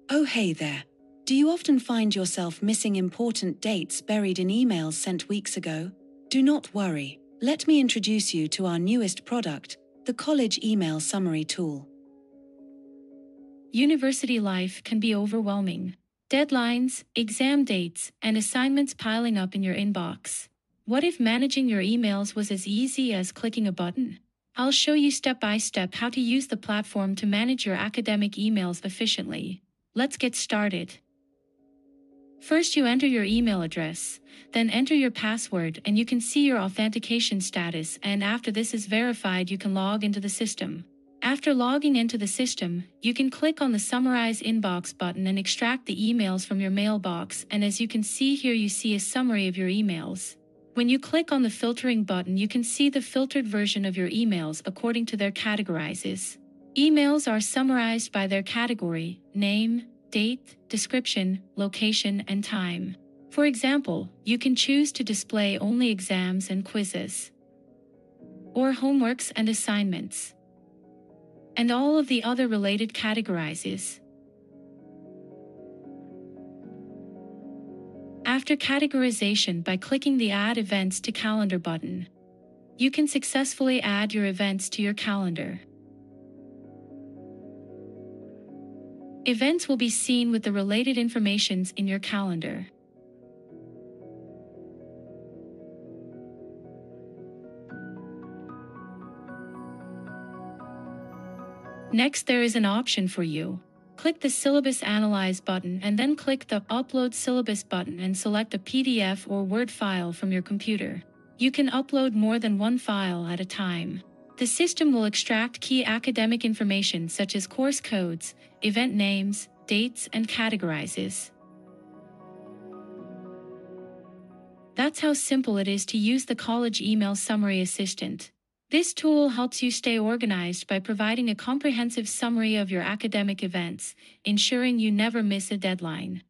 Oh, hey there. Do you often find yourself missing important dates buried in emails sent weeks ago? Do not worry. Let me introduce you to our newest product, the College Email Summary Tool. University life can be overwhelming. Deadlines, exam dates, and assignments piling up in your inbox. What if managing your emails was as easy as clicking a button? I'll show you step by step how to use the platform to manage your academic emails efficiently. Let's get started. First, you enter your email address, then enter your password, and you can see your authentication status, and after this is verified, you can log into the system. After logging into the system, you can click on the Summarize Inbox button and extract the emails from your mailbox, and as you can see here, you see a summary of your emails. When you click on the Filtering button, you can see the filtered version of your emails according to their categorizes. Emails are summarized by their category, name, date, description, location, and time. For example, you can choose to display only exams and quizzes, or homeworks and assignments, and all of the other related categorizes. After categorization, by clicking the Add Events to Calendar button, you can successfully add your events to your calendar. Events will be seen with the related informations in your calendar. Next, there is an option for you. Click the Syllabus Analyze button and then click the Upload Syllabus button and select a PDF or Word file from your computer. You can upload more than one file at a time. The system will extract key academic information such as course codes, event names, dates, and categorizes. That's how simple it is to use the College Email Summary Assistant. This tool helps you stay organized by providing a comprehensive summary of your academic events, ensuring you never miss a deadline.